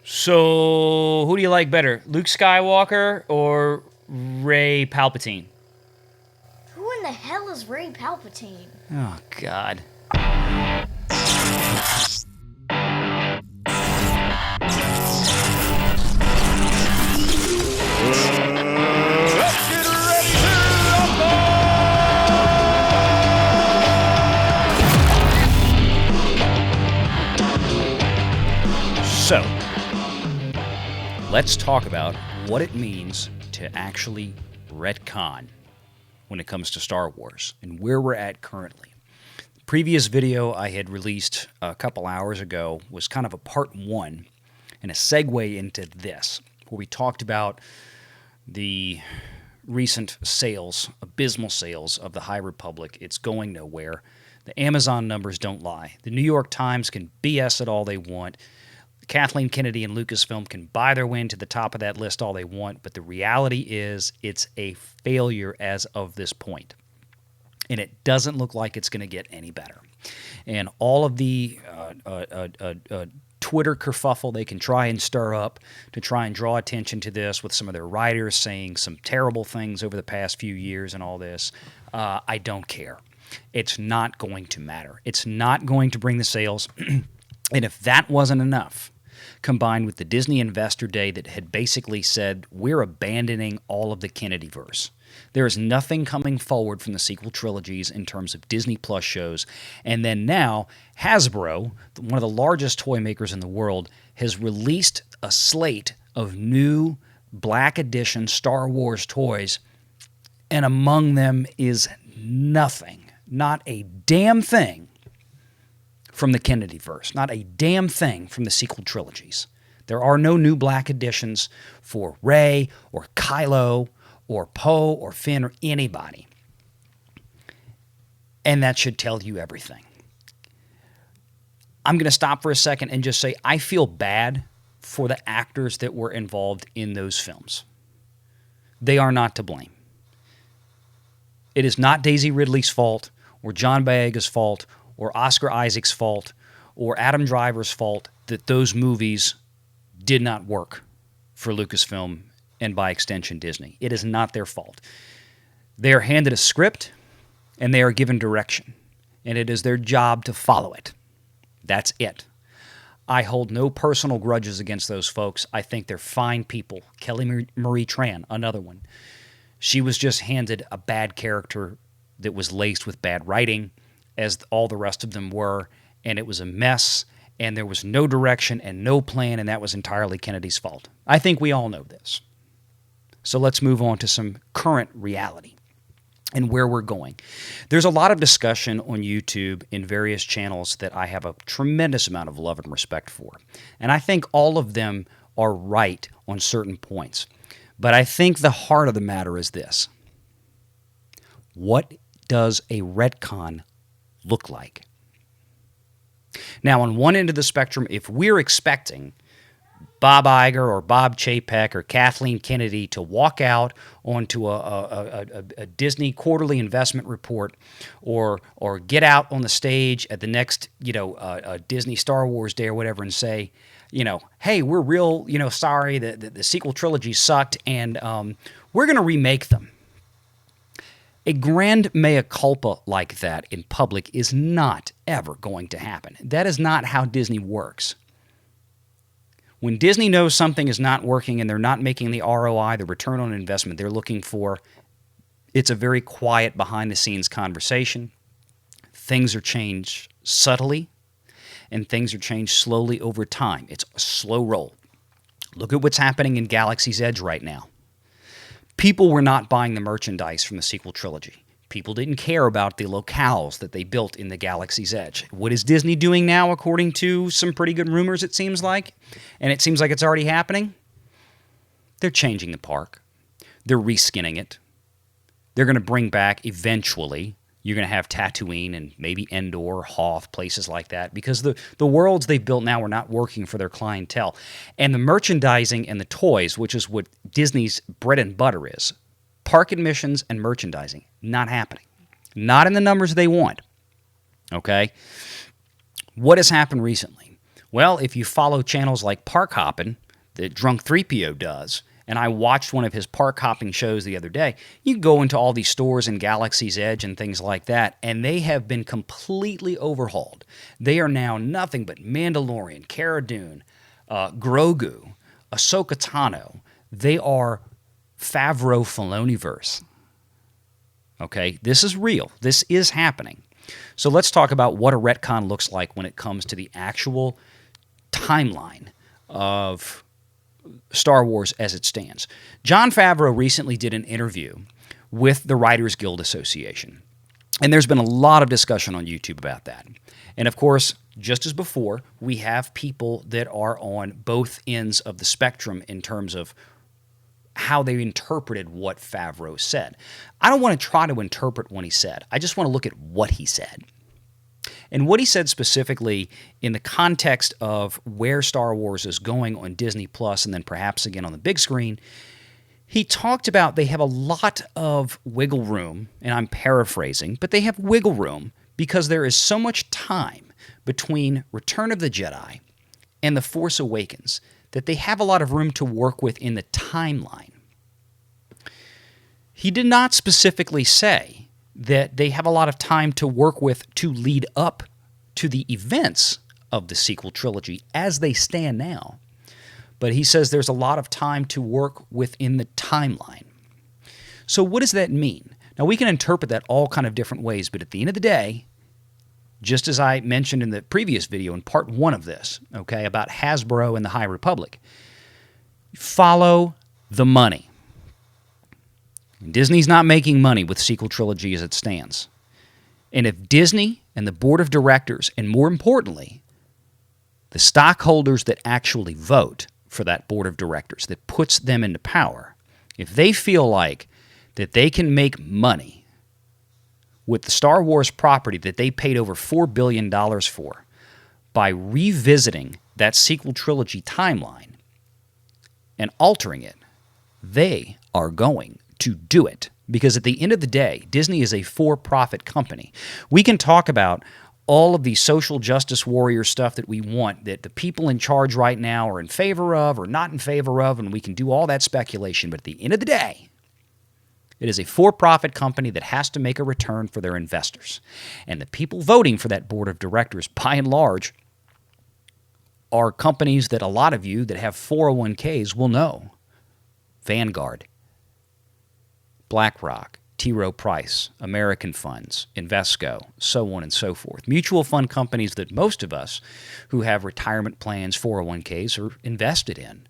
So, who do you like better, Luke Skywalker or Ray Palpatine? Who in the hell is Ray Palpatine? Oh, God. So, let's talk about what it means to actually retcon when it comes to Star Wars and where we're at currently. The previous video I had released a couple hours ago was kind of a part one and a segue into this, where we talked about the recent sales, abysmal sales of the High Republic. It's going nowhere. The Amazon numbers don't lie. The New York Times can BS it all they want. Kathleen Kennedy and Lucasfilm can buy their way into the top of that list all they want, but the reality is it's a failure as of this point. And it doesn't look like it's going to get any better. And all of the Twitter kerfuffle they can try and stir up to try and draw attention to this, with some of their writers saying some terrible things over the past few years and all this, I don't care. It's not going to matter. It's not going to bring the sales. And if that wasn't enough, combined with the Disney Investor Day that had basically said, we're abandoning all of the Kennedyverse. There is nothing coming forward from the sequel trilogies in terms of Disney Plus shows. And then now, Hasbro, one of the largest toy makers in the world, has released a slate of new Black Edition Star Wars toys, and among them is nothing, not a damn thing, from the Kennedyverse. Not a damn thing from the sequel trilogies. There are no new Black Editions for Rey or Kylo or Poe or Finn or anybody. And that should tell you everything. I'm going to stop for a second and just say I feel bad for the actors that were involved in those films. They are not to blame. It is not Daisy Ridley's fault or John Boyega's fault or Oscar Isaac's fault, or Adam Driver's fault that those movies did not work for Lucasfilm and, by extension, Disney. It is not their fault. They are handed a script, and they are given direction, and it is their job to follow it. That's it. I hold no personal grudges against those folks. I think they're fine people. Kelly Marie Tran, another one. She was just handed a bad character that was laced with bad writing, as all the rest of them were, and it was a mess, and there was no direction and no plan, and that was entirely Kennedy's fault. I think we all know this. So let's move on to some current reality and where we're going. There's a lot of discussion on YouTube in various channels that I have a tremendous amount of love and respect for, and I think all of them are right on certain points. But I think the heart of the matter is this. What does a retcon look like? Now, on one end of the spectrum, if we're expecting Bob Iger or Bob Chapek or Kathleen Kennedy to walk out onto a Disney quarterly investment report, or get out on the stage at the next Disney Star Wars Day or whatever and say, hey, we're real sorry that the sequel trilogy sucked, and we're going to remake them. A grand mea culpa like that in public is not ever going to happen. That is not how Disney works. When Disney knows something is not working and they're not making the ROI, the return on investment they're looking for, it's a very quiet, behind-the-scenes conversation. Things are changed subtly, and things are changed slowly over time. It's a slow roll. Look at what's happening in Galaxy's Edge right now. People were not buying the merchandise from the sequel trilogy. People didn't care about the locales that they built in the Galaxy's Edge. What is Disney doing now, according to some pretty good rumors, it seems like? And it seems like it's already happening. They're changing the park. They're reskinning it. They're going to bring back, eventually, you're going to have Tatooine and maybe Endor, Hoth, places like that, because the worlds they've built now are not working for their clientele. And the merchandising and the toys, which is what Disney's bread and butter is, park admissions and merchandising, not happening. Not in the numbers they want. Okay? What has happened recently? Well, if you follow channels like Park Hoppin' that Drunk 3PO does, and I watched one of his park hopping shows the other day, you can go into all these stores in Galaxy's Edge and things like that, and they have been completely overhauled. They are now nothing but Mandalorian, Cara Dune, Grogu, Ahsoka Tano. They are Favreau Filoniverse. Okay, this is real. This is happening. So let's talk about what a retcon looks like when it comes to the actual timeline of Star Wars as it stands. Jon Favreau recently did an interview with the Writers Guild Association, and there's been a lot of discussion on YouTube about that. And of course, just as before, we have people that are on both ends of the spectrum in terms of how they interpreted what Favreau said. I don't want to try to interpret what he said. I just want to look at what he said. And what he said specifically in the context of where Star Wars is going on Disney Plus and then perhaps again on the big screen, he talked about they have a lot of wiggle room, and I'm paraphrasing, but they have wiggle room because there is so much time between Return of the Jedi and The Force Awakens that they have a lot of room to work with in the timeline. He did not specifically say that they have a lot of time to work with to lead up to the events of the sequel trilogy as they stand now. But he says there's a lot of time to work within the timeline. So what does that mean? Now, we can interpret that all kind of different ways, but at the end of the day, just as I mentioned in the previous video in part 1 of this, okay, about Hasbro and the High Republic, follow the money. Disney's not making money with sequel trilogy as it stands. And if Disney and the board of directors, and more importantly, the stockholders that actually vote for that board of directors, that puts them into power, if they feel like that they can make money with the Star Wars property that they paid over $4 billion for by revisiting that sequel trilogy timeline and altering it, they are going to do it. Because at the end of the day, Disney is a for-profit company. We can talk about all of the social justice warrior stuff that we want, that the people in charge right now are in favor of or not in favor of, and we can do all that speculation. But at the end of the day, it is a for-profit company that has to make a return for their investors. And the people voting for that board of directors, by and large, are companies that a lot of you that have 401ks will know. Vanguard, BlackRock, T. Rowe Price, American Funds, Invesco, so on and so forth. Mutual fund companies that most of us who have retirement plans, 401ks, are invested in.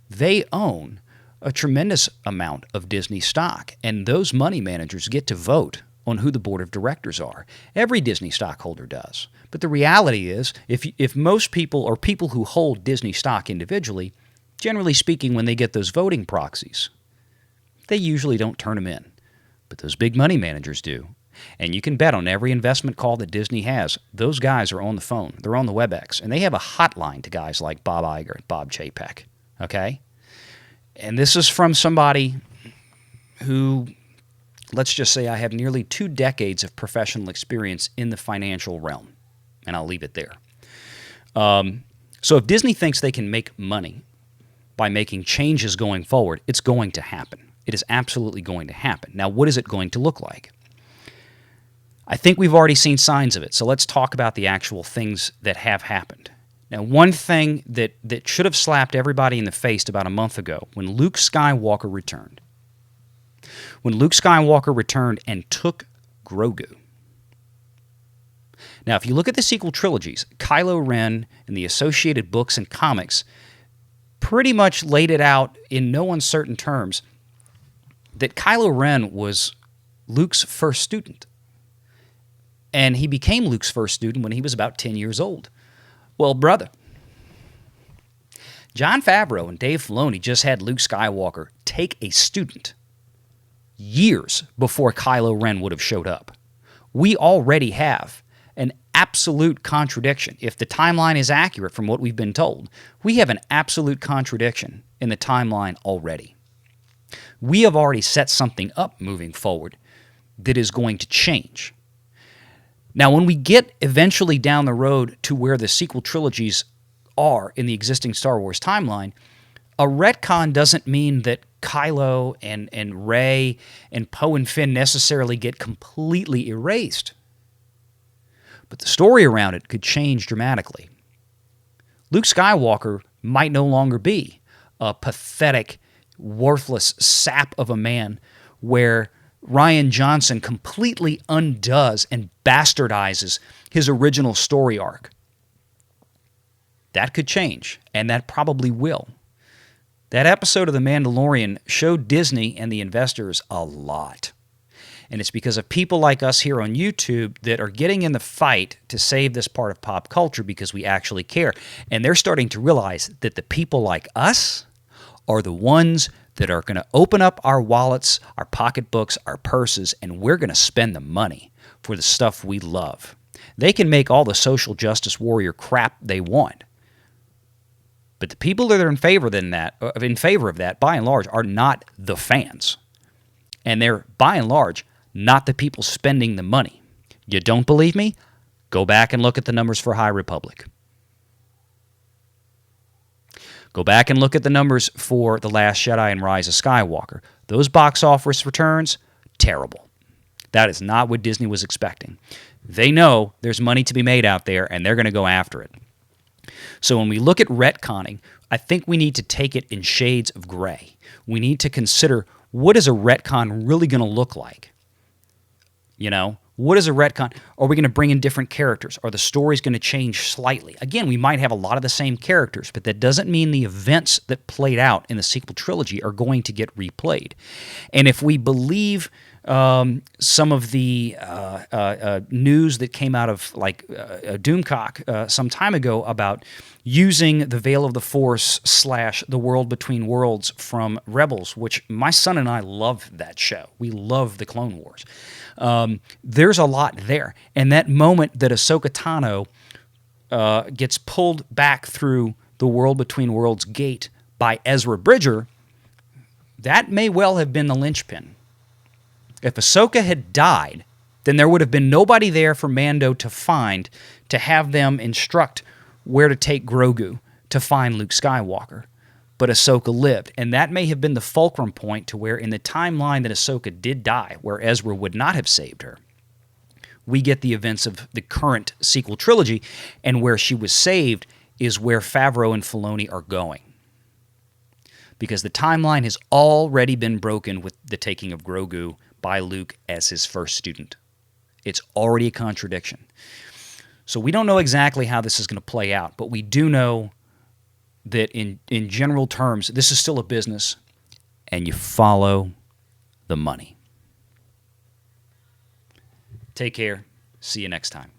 They own a tremendous amount of Disney stock, and those money managers get to vote on who the board of directors are. Every Disney stockholder does. But the reality is, if most people or people who hold Disney stock individually, generally speaking, when they get those voting proxies, they usually don't turn them in. But those big money managers do. And you can bet on every investment call that Disney has, those guys are on the phone. They're on the WebEx. And they have a hotline to guys like Bob Iger and Bob Chapek. Okay? And this is from somebody who, let's just say I have nearly 2 decades of professional experience in the financial realm. And I'll leave it there. So if Disney thinks they can make money by making changes going forward, it's going to happen. It is absolutely going to happen. Now, what is it going to look like? I think we've already seen signs of it, so let's talk about the actual things that have happened. Now, one thing that should have slapped everybody in the face about a month ago, when Luke Skywalker returned. When Luke Skywalker returned and took Grogu. Now, if you look at the sequel trilogies, Kylo Ren and the associated books and comics pretty much laid it out in no uncertain terms that Kylo Ren was Luke's first student. And he became Luke's first student when he was about 10 years old. Well, brother, Jon Favreau and Dave Filoni just had Luke Skywalker take a student years before Kylo Ren would have showed up. We already have an absolute contradiction. If the timeline is accurate from what we've been told, we have an absolute contradiction in the timeline already. We have already set something up moving forward that is going to change. Now, when we get eventually down the road to where the sequel trilogies are in the existing Star Wars timeline, a retcon doesn't mean that Kylo and Rey and Poe and Finn necessarily get completely erased. But the story around it could change dramatically. Luke Skywalker might no longer be a pathetic, worthless sap of a man where Rian Johnson completely undoes and bastardizes his original story arc. That could change, and that probably will. That episode of The Mandalorian showed Disney and the investors a lot. And it's because of people like us here on YouTube that are getting in the fight to save this part of pop culture because we actually care. And they're starting to realize that the people like us are the ones that are going to open up our wallets, our pocketbooks, our purses, and we're going to spend the money for the stuff we love. They can make all the social justice warrior crap they want. But the people that are in favor of that, by and large, are not the fans. And they're, by and large, not the people spending the money. You don't believe me? Go back and look at the numbers for High Republic. Go back and look at the numbers for The Last Jedi and Rise of Skywalker. Those box office returns, terrible. That is not what Disney was expecting. They know there's money to be made out there, and they're going to go after it. So when we look at retconning, I think we need to take it in shades of gray. We need to consider, what is a retcon really going to look like? You know, what is a retcon? Are we going to bring in different characters? Are the stories going to change slightly? Again, we might have a lot of the same characters, but that doesn't mean the events that played out in the sequel trilogy are going to get replayed. And if we believe some of the news that came out of Doomcock some time ago about using the Veil of the Force / The World Between Worlds from Rebels, which my son and I love that show. We love the Clone Wars. There's a lot there. And that moment that Ahsoka Tano gets pulled back through the World Between Worlds gate by Ezra Bridger, that may well have been the linchpin. If Ahsoka had died, then there would have been nobody there for Mando to find to have them instruct where to take Grogu to find Luke Skywalker. But Ahsoka lived, and that may have been the fulcrum point to where in the timeline that Ahsoka did die, where Ezra would not have saved her, we get the events of the current sequel trilogy, and where she was saved is where Favreau and Filoni are going. Because the timeline has already been broken with the taking of Grogu by Luke as his first student. It's already a contradiction. So we don't know exactly how this is going to play out, but we do know that in general terms, this is still a business, and you follow the money. Take care. See you next time.